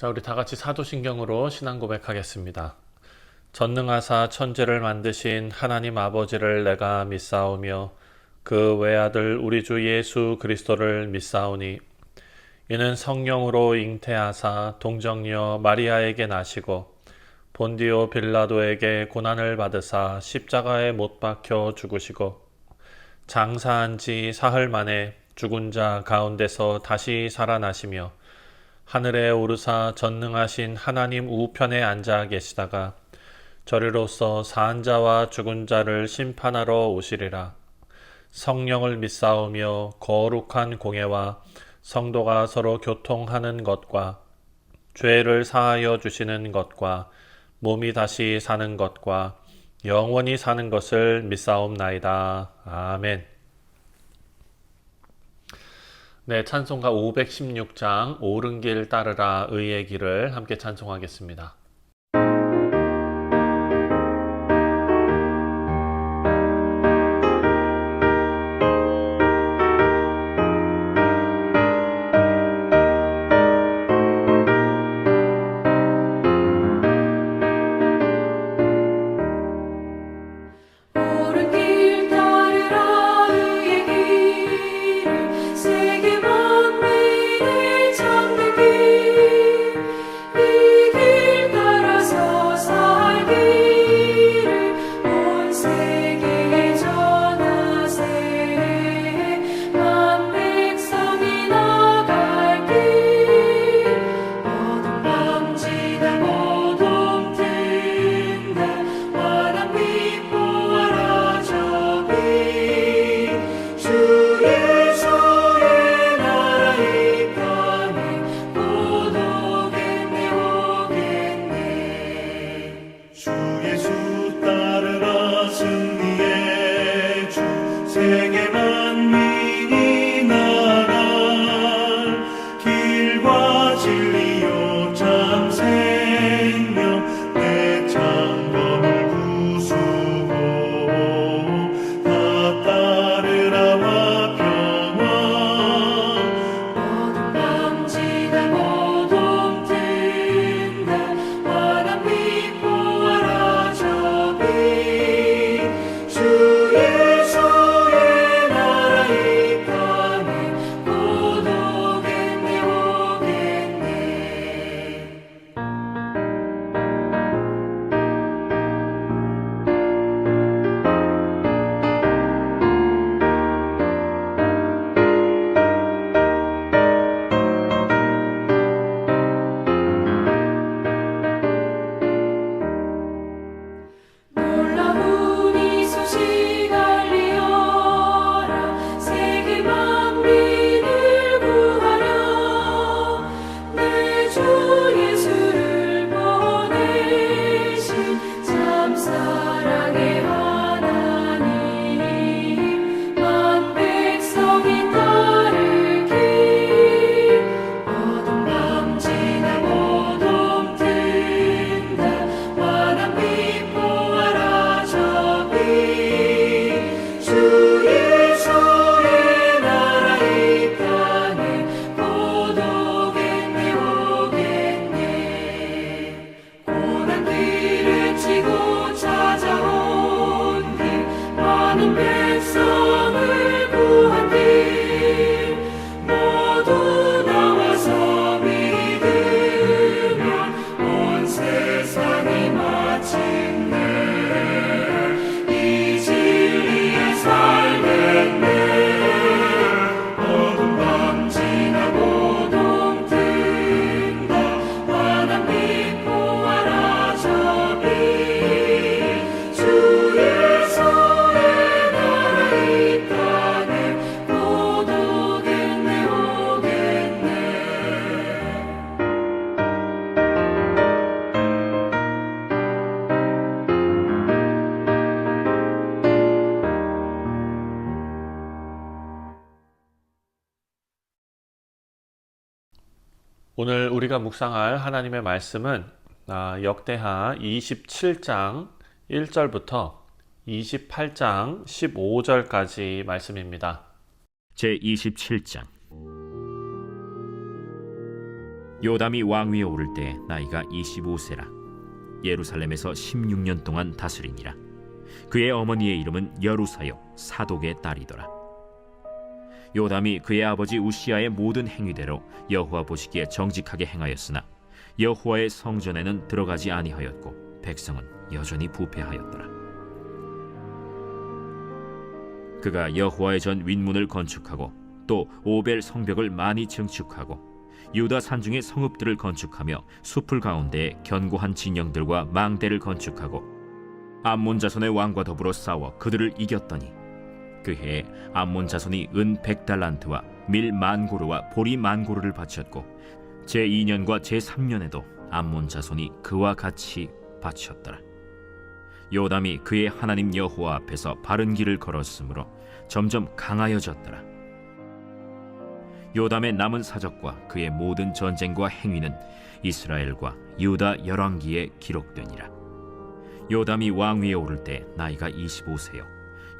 자, 우리 다 같이 사도신경으로 신앙 고백하겠습니다. 전능하사 천지를 만드신 하나님 아버지를 내가 믿사오며 그 외아들 우리 주 예수 그리스도를 믿사오니 이는 성령으로 잉태하사 동정녀 마리아에게 나시고 본디오 빌라도에게 고난을 받으사 십자가에 못 박혀 죽으시고 장사한 지 사흘 만에 죽은 자 가운데서 다시 살아나시며 하늘에 오르사 전능하신 하나님 우편에 앉아 계시다가 저리로서 사한 자와 죽은 자를 심판하러 오시리라. 성령을 믿사오며 거룩한 공예와 성도가 서로 교통하는 것과 죄를 사하여 주시는 것과 몸이 다시 사는 것과 영원히 사는 것을 믿사옵나이다. 아멘. 네, 찬송가 516장 옳은 길 따르라 의의 길을 함께 찬송하겠습니다. 오늘 우리가 묵상할 하나님의 말씀은 역대하 27장 1절부터 28장 15절까지 말씀입니다. 제27장 요담이 왕위에 오를 때 나이가 25세라. 예루살렘에서 16년 동안 다스리니라. 그의 어머니의 이름은 여루사요 사독의 딸이더라. 요담이 그의 아버지 우시아의 모든 행위대로 여호와 보시기에 정직하게 행하였으나 여호와의 성전에는 들어가지 아니하였고 백성은 여전히 부패하였더라. 그가 여호와의 전 윗문을 건축하고 또 오벨 성벽을 많이 증축하고 유다 산중의 성읍들을 건축하며 숲을 가운데에 견고한 진영들과 망대를 건축하고 암몬 자손의 왕과 더불어 싸워 그들을 이겼더니 그 해에 암몬 자손이 은 100달란트와 밀 10,000고르와 보리 10,000고르를 바쳤고 제2년과 제3년에도 암몬 자손이 그와 같이 바쳤더라. 요담이 그의 하나님 여호와 앞에서 바른 길을 걸었으므로 점점 강하여졌더라. 요담의 남은 사적과 그의 모든 전쟁과 행위는 이스라엘과 유다 열왕기에 기록되니라. 요담이 왕위에 오를 때 나이가 25세요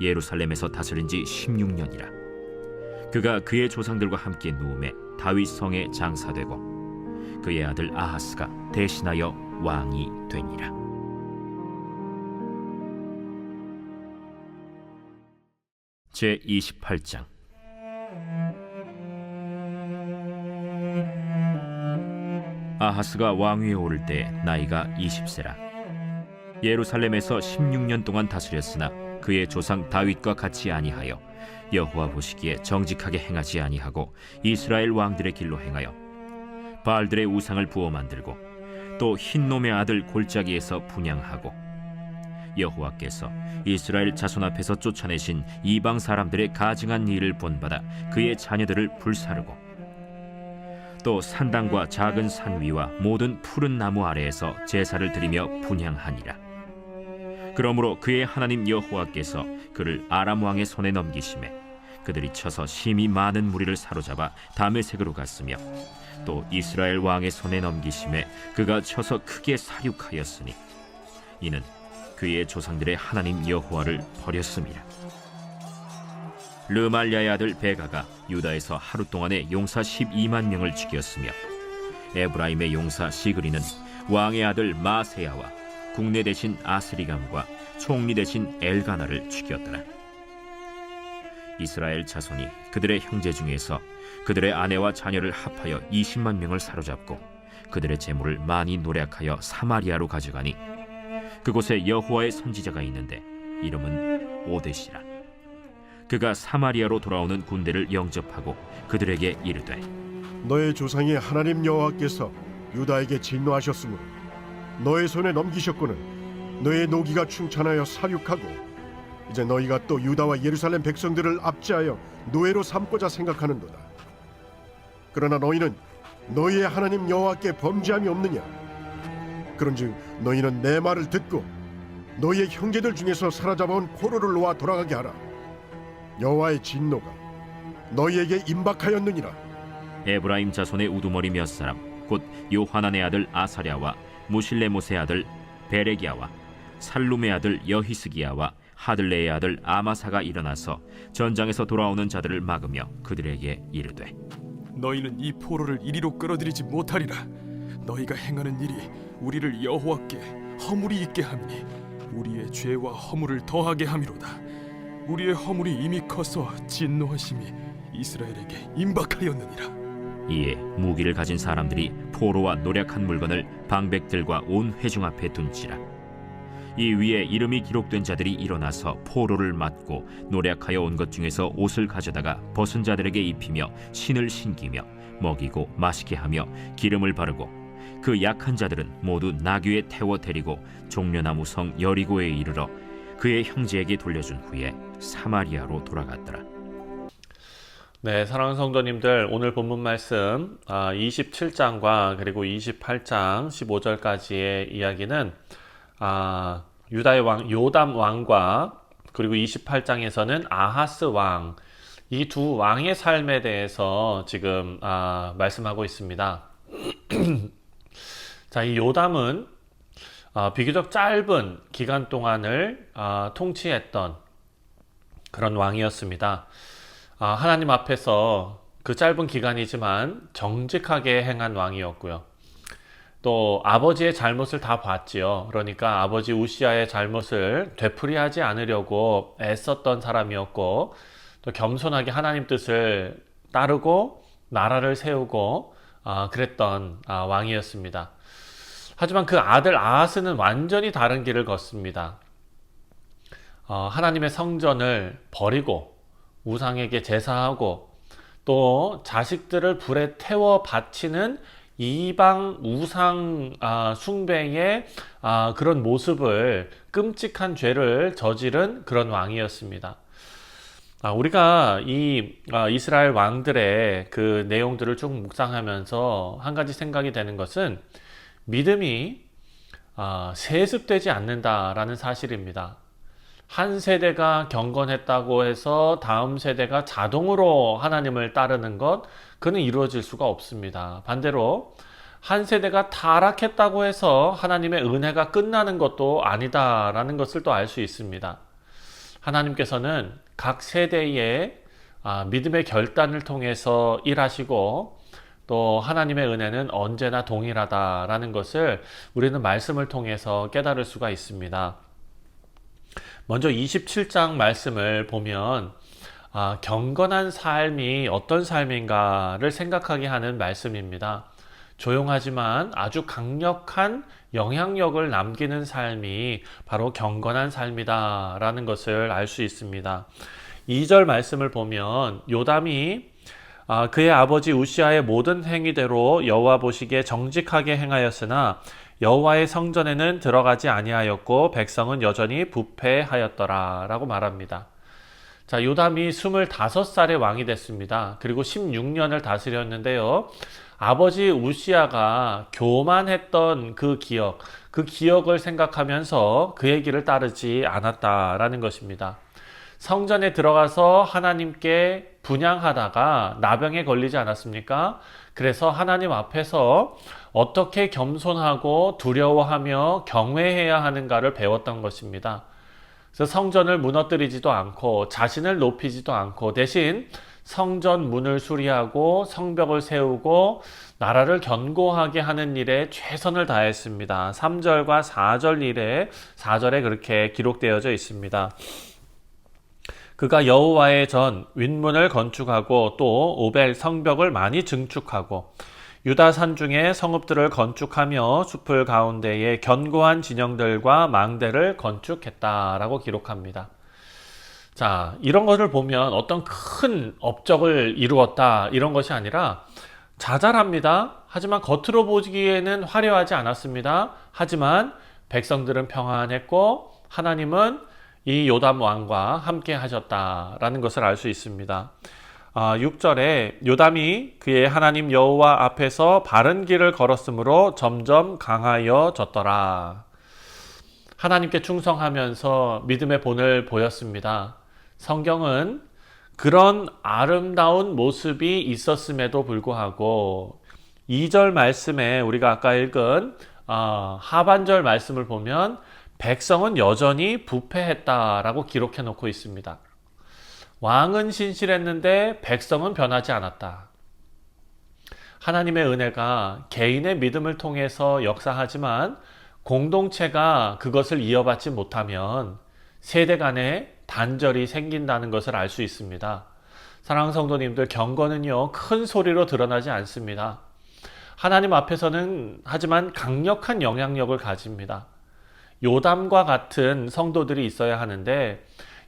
예루살렘에서 다스린 지 16년이라. 그가 그의 조상들과 함께 누움에 다윗 성에 장사되고 그의 아들 아하스가 대신하여 왕이 되니라. 제 28장. 아하스가 왕위에 오를 때 나이가 20세라. 예루살렘에서 16년 동안 다스렸으나 그의 조상 다윗과 같이 아니하여 여호와 보시기에 정직하게 행하지 아니하고 이스라엘 왕들의 길로 행하여 바알들의 우상을 부어 만들고 또 흰놈의 아들 골짜기에서 분향하고 여호와께서 이스라엘 자손 앞에서 쫓아내신 이방 사람들의 가증한 일을 본받아 그의 자녀들을 불사르고 또 산당과 작은 산 위와 모든 푸른 나무 아래에서 제사를 드리며 분향하니라. 그러므로 그의 하나님 여호와께서 그를 아람 왕의 손에 넘기심에 그들이 쳐서 심히 많은 무리를 사로잡아 다메섹으로 갔으며 또 이스라엘 왕의 손에 넘기심에 그가 쳐서 크게 사륙하였으니 이는 그의 조상들의 하나님 여호와를 버렸음이라. 르말랴의 아들 베가가 유다에서 하루 동안에 용사 12만 명을 죽였으며 에브라임의 용사 시그리는 왕의 아들 마세야와 국내 대신 아스리감과 총리 대신 엘가나를 죽였더라. 이스라엘 자손이 그들의 형제 중에서 그들의 아내와 자녀를 합하여 20만 명을 사로잡고 그들의 재물을 많이 노략하여 사마리아로 가져가니 그곳에 여호와의 선지자가 있는데 이름은 오뎃이라. 그가 사마리아로 돌아오는 군대를 영접하고 그들에게 이르되 너의 조상이 하나님 여호와께서 유다에게 진노하셨으므로 너의 손에 넘기셨거늘 너의 노기가 충천하여 사륙하고 이제 너희가 또 유다와 예루살렘 백성들을 압제하여 노예로 삼고자 생각하는도다. 그러나 너희는 너희의 하나님 여호와께 범죄함이 없느냐? 그런즉 너희는 내 말을 듣고 너희의 형제들 중에서 사로잡아온 포로를 놓아 돌아가게 하라. 여호와의 진노가 너희에게 임박하였느니라. 에브라임 자손의 우두머리 몇 사람 곧 요하난의 아들 아사랴와 무실레못의 아들 베레기야와 살룸의 아들 여히스기야와 하들레의 아들 아마사가 일어나서 전장에서 돌아오는 자들을 막으며 그들에게 이르되 너희는 이 포로를 이리로 끌어들이지 못하리라. 너희가 행하는 일이 우리를 여호와께 허물이 있게 함이니 우리의 죄와 허물을 더하게 함이로다. 우리의 허물이 이미 커서 진노하심이 이스라엘에게 임박하였느니라. 이에 무기를 가진 사람들이 포로와 노략한 물건을 방백들과 온 회중 앞에 둔지라. 이 위에 이름이 기록된 자들이 일어나서 포로를 맞고 노략하여 온 것 중에서 옷을 가져다가 벗은 자들에게 입히며 신을 신기며 먹이고 마시게 하며 기름을 바르고 그 약한 자들은 모두 나귀에 태워 데리고 종려나무 성 여리고에 이르러 그의 형제에게 돌려준 후에 사마리아로 돌아갔더라. 네, 사랑하는 성도님들, 오늘 본문 말씀 27장과 그리고 28장 15절까지의 이야기는 유다의 왕 요담 왕과 그리고 28장에서는 아하스 왕, 이 두 왕의 삶에 대해서 지금 말씀하고 있습니다. 자, 이 요담은 비교적 짧은 기간 동안을 통치했던 그런 왕이었습니다. 하나님 앞에서 그 짧은 기간이지만 정직하게 행한 왕이었고요. 또 아버지의 잘못을 다 봤지요. 그러니까 아버지 우시아의 잘못을 되풀이하지 않으려고 애썼던 사람이었고, 또 겸손하게 하나님 뜻을 따르고 나라를 세우고 그랬던 왕이었습니다. 하지만 그 아들 아하스는 완전히 다른 길을 걷습니다. 하나님의 성전을 버리고 우상에게 제사하고 또 자식들을 불에 태워 바치는 이방 우상 숭배의 그런 모습을, 끔찍한 죄를 저지른 그런 왕이었습니다. 우리가 이 이스라엘 왕들의 그 내용들을 쭉 묵상하면서 한 가지 생각이 되는 것은 믿음이 세습되지 않는다라는 사실입니다. 한 세대가 경건했다고 해서 다음 세대가 자동으로 하나님을 따르는 것, 그는 이루어질 수가 없습니다. 반대로 한 세대가 타락했다고 해서 하나님의 은혜가 끝나는 것도 아니다라는 것을 또 알 수 있습니다. 하나님께서는 각 세대의 믿음의 결단을 통해서 일하시고, 또 하나님의 은혜는 언제나 동일하다라는 것을 우리는 말씀을 통해서 깨달을 수가 있습니다. 먼저 27장 말씀을 보면 경건한 삶이 어떤 삶인가를 생각하게 하는 말씀입니다. 조용하지만 아주 강력한 영향력을 남기는 삶이 바로 경건한 삶이다 라는 것을 알 수 있습니다. 2절 말씀을 보면 요담이 그의 아버지 우시아의 모든 행위대로 여호와 보시기에 정직하게 행하였으나 여호와의 성전에는 들어가지 아니하였고 백성은 여전히 부패하였더라 라고 말합니다. 자, 요담이 25살의 왕이 됐습니다. 그리고 16년을 다스렸는데요. 아버지 우시아가 교만했던 그 기억을 생각하면서 그의 길을 따르지 않았다라는 것입니다. 성전에 들어가서 하나님께 분향하다가 나병에 걸리지 않았습니까? 그래서 하나님 앞에서 어떻게 겸손하고 두려워하며 경외해야 하는가를 배웠던 것입니다. 그래서 성전을 무너뜨리지도 않고 자신을 높이지도 않고 대신 성전 문을 수리하고 성벽을 세우고 나라를 견고하게 하는 일에 최선을 다했습니다. 3절과 4절에 그렇게 기록되어져 있습니다. 그가 여호와의 전 윗문을 건축하고 또 오벨 성벽을 많이 증축하고 유다 산중에 성읍들을 건축하며 숲을 가운데에 견고한 진영들과 망대를 건축했다라고 기록합니다. 자, 이런 것을 보면 어떤 큰 업적을 이루었다 이런 것이 아니라 자잘합니다. 하지만 겉으로 보기에는 화려하지 않았습니다. 하지만 백성들은 평안했고 하나님은 이 요담 왕과 함께 하셨다라는 것을 알 수 있습니다. 6절에 요담이 그의 하나님 여호와 앞에서 바른 길을 걸었으므로 점점 강하여졌더라. 하나님께 충성하면서 믿음의 본을 보였습니다. 성경은 그런 아름다운 모습이 있었음에도 불구하고 2절 말씀에 우리가 아까 읽은 하반절 말씀을 보면 백성은 여전히 부패했다라고 기록해 놓고 있습니다. 왕은 신실했는데 백성은 변하지 않았다. 하나님의 은혜가 개인의 믿음을 통해서 역사하지만 공동체가 그것을 이어받지 못하면 세대 간에 단절이 생긴다는 것을 알 수 있습니다. 사랑하는 성도님들, 경건은요 큰 소리로 드러나지 않습니다. 하나님 앞에서는 하지만 강력한 영향력을 가집니다. 요담과 같은 성도들이 있어야 하는데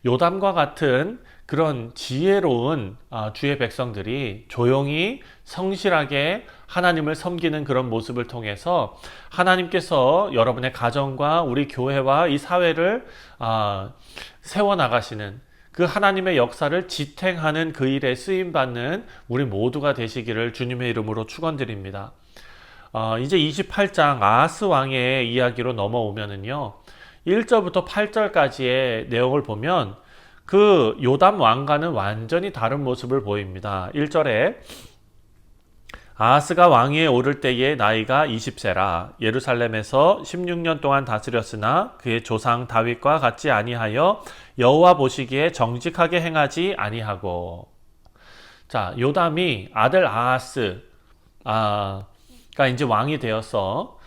요담과 같은 그런 지혜로운 주의 백성들이 조용히 성실하게 하나님을 섬기는 그런 모습을 통해서 하나님께서 여러분의 가정과 우리 교회와 이 사회를 세워나가시는 그 하나님의 역사를 지탱하는 그 일에 쓰임받는 우리 모두가 되시기를 주님의 이름으로 축원드립니다. 이제 28장 아하스 왕의 이야기로 넘어오면은요 1절부터 8절까지의 내용을 보면 그 요담 왕과는 완전히 다른 모습을 보입니다. 1절에 아하스가 왕위에 오를 때의 나이가 20세라 예루살렘에서 16년 동안 다스렸으나 그의 조상 다윗과 같지 아니하여 여호와 보시기에 정직하게 행하지 아니하고. 자, 요담이 아들 아하스가 이제 왕이 되어서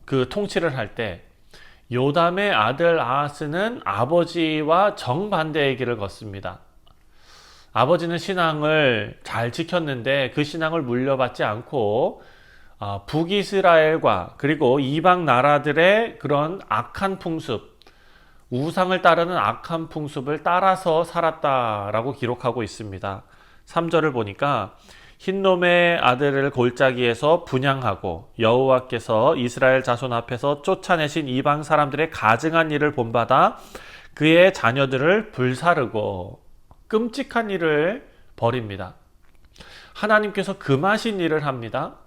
그 통치를 할 때 요담의 아들 아하스는 아버지와 정반대의 길을 걷습니다. 아버지는 신앙을 잘 지켰는데 그 신앙을 물려받지 않고 북이스라엘과 그리고 이방 나라들의 그런 악한 풍습, 우상을 따르는 악한 풍습을 따라서 살았다라고 기록하고 있습니다. 3절을 보니까 흰놈의 아들을 골짜기에서 분향하고 여호와께서 이스라엘 자손 앞에서 쫓아내신 이방 사람들의 가증한 일을 본받아 그의 자녀들을 불사르고 끔찍한 일을 벌입니다. 하나님께서 금하신 일을 합니다.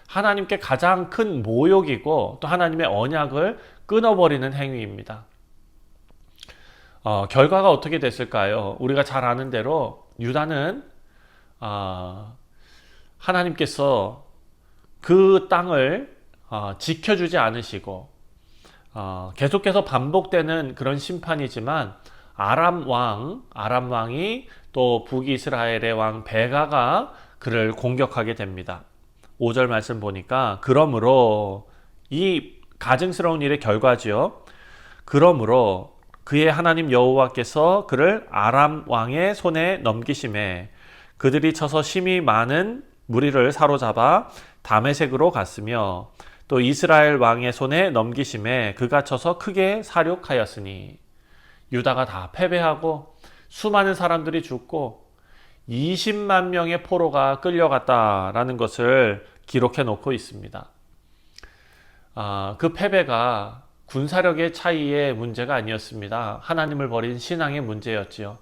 하나님께 가장 큰 모욕이고 또 하나님의 언약을 끊어버리는 행위입니다. 결과가 어떻게 됐을까요? 우리가 잘 아는 대로 유다는 하나님께서 그 땅을 지켜주지 않으시고 계속해서 반복되는 그런 심판이지만 아람 왕이 또 북이스라엘의 왕 베가가 그를 공격하게 됩니다. 5절 말씀 보니까 그러므로 이 가증스러운 일의 결과지요. 그러므로 그의 하나님 여호와께서 그를 아람 왕의 손에 넘기심에 그들이 쳐서 심히 많은 무리를 사로잡아 다메섹으로 갔으며 또 이스라엘 왕의 손에 넘기심에 그가 쳐서 크게 사륙하였으니 유다가 다 패배하고 수많은 사람들이 죽고 20만 명의 포로가 끌려갔다라는 것을 기록해 놓고 있습니다. 그 패배가 군사력의 차이의 문제가 아니었습니다. 하나님을 버린 신앙의 문제였지요.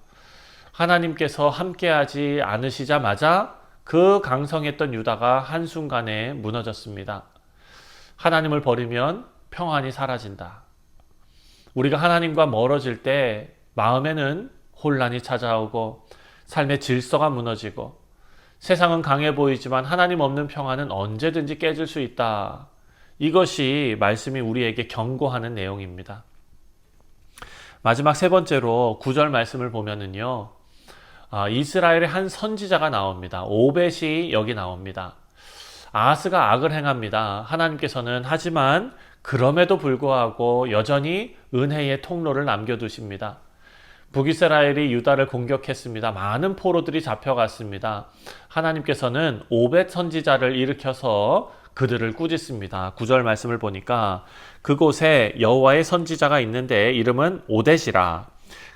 하나님께서 함께하지 않으시자마자 그 강성했던 유다가 한순간에 무너졌습니다. 하나님을 버리면 평안이 사라진다. 우리가 하나님과 멀어질 때 마음에는 혼란이 찾아오고 삶의 질서가 무너지고 세상은 강해 보이지만 하나님 없는 평안은 언제든지 깨질 수 있다. 이것이 말씀이 우리에게 경고하는 내용입니다. 마지막 세 번째로 9절 말씀을 보면은요. 이스라엘의 한 선지자가 나옵니다. 오벳이 여기 나옵니다. 아하스가 악을 행합니다. 하나님께서는 하지만 그럼에도 불구하고 여전히 은혜의 통로를 남겨두십니다. 북이스라엘이 유다를 공격했습니다. 많은 포로들이 잡혀갔습니다. 하나님께서는 오벳 선지자를 일으켜서 그들을 꾸짖습니다. 9절 말씀을 보니까 그곳에 여호와의 선지자가 있는데 이름은 오뎃이라.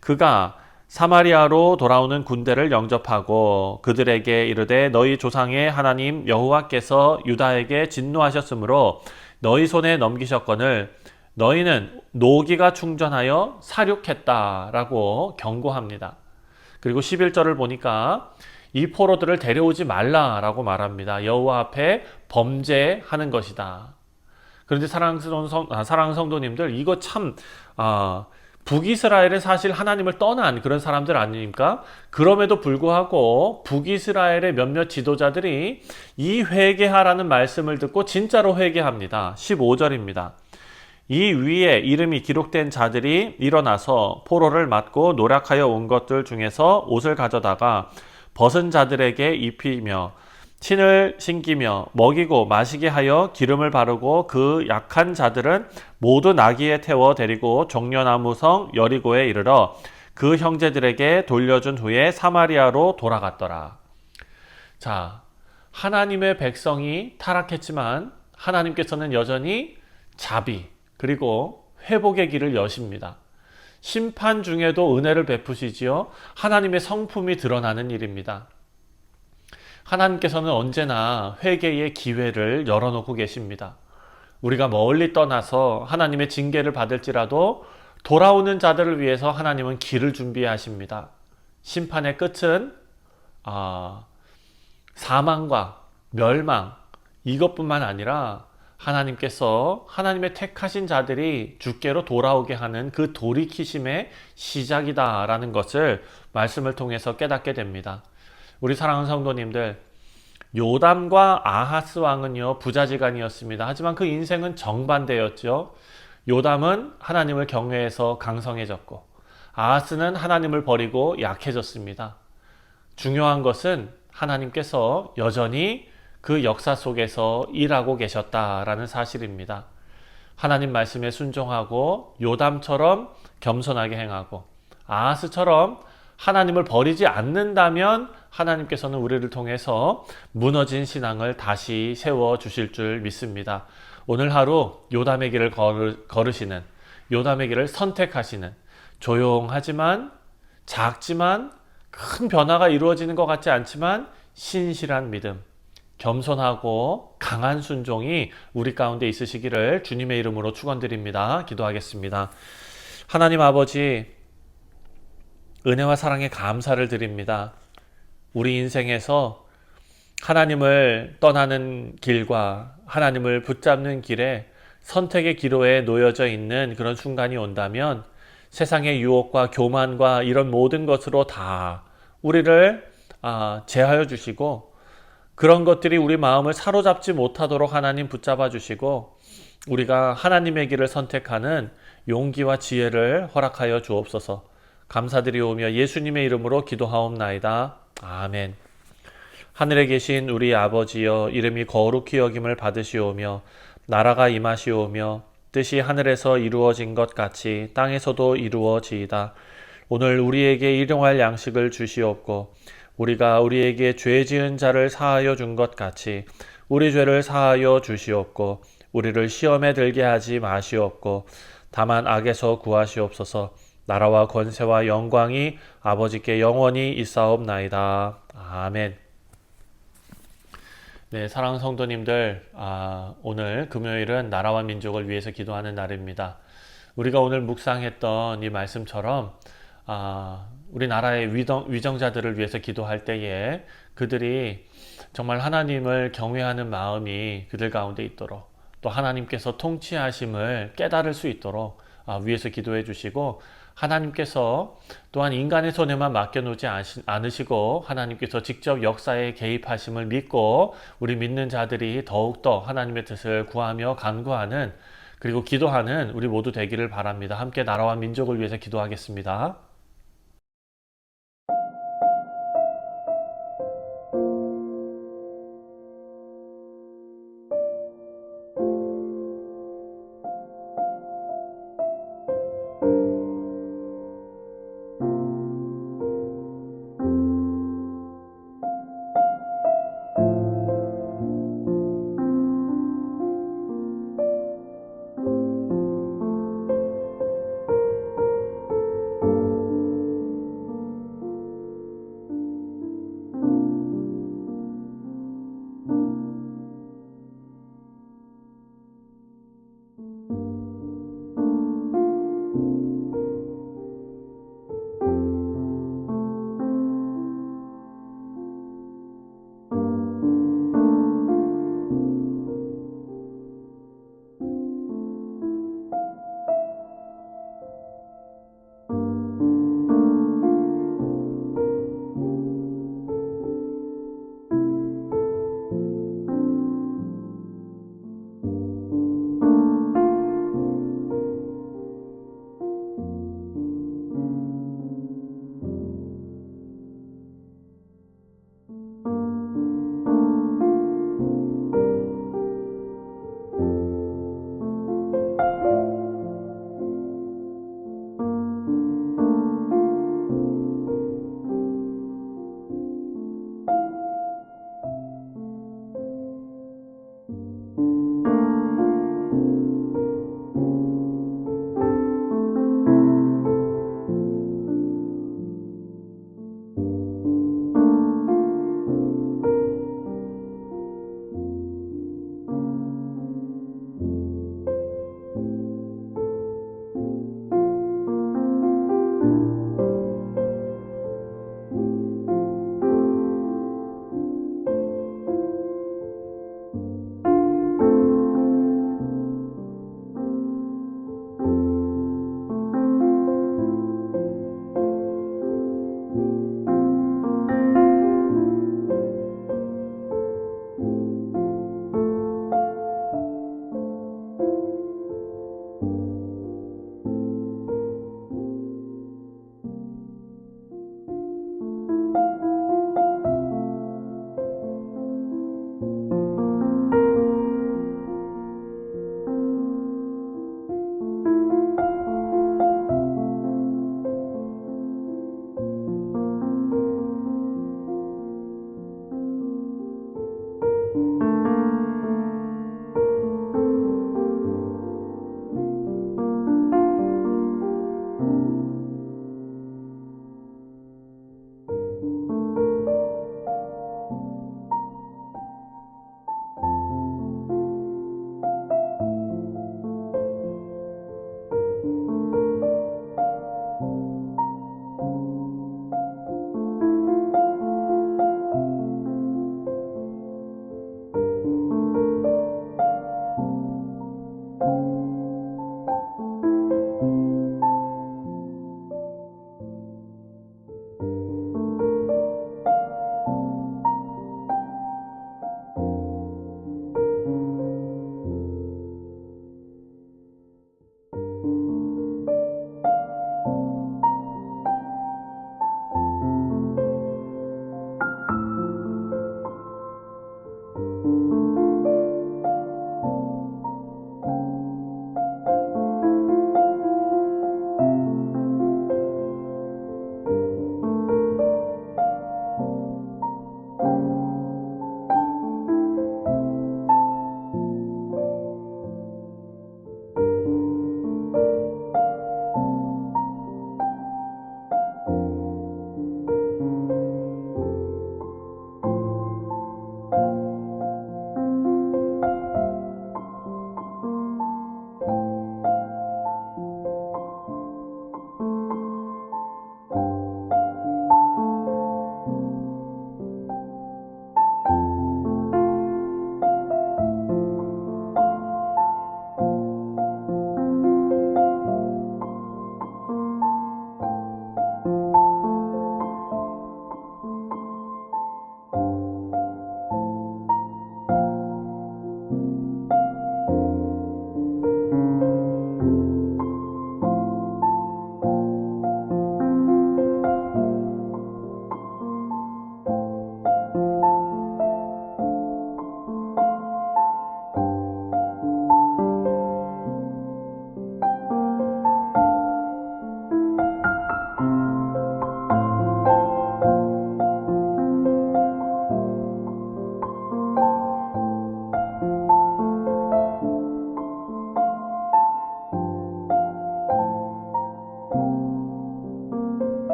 그가 사마리아로 돌아오는 군대를 영접하고 그들에게 이르되 너희 조상의 하나님 여호와께서 유다에게 진노하셨으므로 너희 손에 넘기셨거늘 너희는 노기가 충전하여 사륙했다라고 경고합니다. 그리고 11절을 보니까 이 포로들을 데려오지 말라라고 말합니다. 여호와 앞에 범죄하는 것이다. 그런데 사랑하는 성도님들, 이거 참 북이스라엘은 사실 하나님을 떠난 그런 사람들 아닙니까? 그럼에도 불구하고 북이스라엘의 몇몇 지도자들이 이 회개하라는 말씀을 듣고 진짜로 회개합니다. 15절입니다. 이 위에 이름이 기록된 자들이 일어나서 포로를 맞고 노력하여 온 것들 중에서 옷을 가져다가 벗은 자들에게 입히며 친을 신기며 먹이고 마시게 하여 기름을 바르고 그 약한 자들은 모두 나귀에 태워 데리고 종려나무성 여리고에 이르러 그 형제들에게 돌려준 후에 사마리아로 돌아갔더라. 자, 하나님의 백성이 타락했지만 하나님께서는 여전히 자비 그리고 회복의 길을 여십니다. 심판 중에도 은혜를 베푸시지요. 하나님의 성품이 드러나는 일입니다. 하나님께서는 언제나 회개의 기회를 열어놓고 계십니다. 우리가 멀리 떠나서 하나님의 징계를 받을지라도 돌아오는 자들을 위해서 하나님은 길을 준비하십니다. 심판의 끝은 사망과 멸망 이것뿐만 아니라 하나님께서 하나님의 택하신 자들이 주께로 돌아오게 하는 그 돌이키심의 시작이다라는 것을 말씀을 통해서 깨닫게 됩니다. 우리 사랑하는 성도님들, 요담과 아하스 왕은요 부자지간이었습니다. 하지만 그 인생은 정반대였죠. 요담은 하나님을 경외해서 강성해졌고 아하스는 하나님을 버리고 약해졌습니다. 중요한 것은 하나님께서 여전히 그 역사 속에서 일하고 계셨다라는 사실입니다. 하나님 말씀에 순종하고 요담처럼 겸손하게 행하고 아하스처럼 하나님을 버리지 않는다면 하나님께서는 우리를 통해서 무너진 신앙을 다시 세워 주실 줄 믿습니다. 오늘 하루 요담의 길을 걸으시는, 요담의 길을 선택하시는, 조용하지만 작지만 큰 변화가 이루어지는 것 같지 않지만 신실한 믿음, 겸손하고 강한 순종이 우리 가운데 있으시기를 주님의 이름으로 축원드립니다. 기도하겠습니다. 하나님 아버지, 은혜와 사랑에 감사를 드립니다. 우리 인생에서 하나님을 떠나는 길과 하나님을 붙잡는 길에 선택의 기로에 놓여져 있는 그런 순간이 온다면 세상의 유혹과 교만과 이런 모든 것으로 다 우리를 제하여 주시고 그런 것들이 우리 마음을 사로잡지 못하도록 하나님 붙잡아 주시고 우리가 하나님의 길을 선택하는 용기와 지혜를 허락하여 주옵소서. 감사드리오며 예수님의 이름으로 기도하옵나이다. 아멘. 하늘에 계신 우리 아버지여, 이름이 거룩히 여김을 받으시오며 나라가 임하시오며 뜻이 하늘에서 이루어진 것 같이 땅에서도 이루어지이다. 오늘 우리에게 일용할 양식을 주시옵고 우리가 우리에게 죄 지은 자를 사하여 준 것 같이 우리 죄를 사하여 주시옵고 우리를 시험에 들게 하지 마시옵고 다만 악에서 구하시옵소서. 나라와 권세와 영광이 아버지께 영원히 있사옵나이다. 아멘. 네, 사랑하는 성도님들, 오늘 금요일은 나라와 민족을 위해서 기도하는 날입니다. 우리가 오늘 묵상했던 이 말씀처럼 우리나라의 위정자들을 위해서 기도할 때에 그들이 정말 하나님을 경외하는 마음이 그들 가운데 있도록 또 하나님께서 통치하심을 깨달을 수 있도록 위해서 기도해 주시고 하나님께서 또한 인간의 손에만 맡겨놓지 않으시고 하나님께서 직접 역사에 개입하심을 믿고 우리 믿는 자들이 더욱더 하나님의 뜻을 구하며 간구하는 그리고 기도하는 우리 모두 되기를 바랍니다. 함께 나라와 민족을 위해서 기도하겠습니다.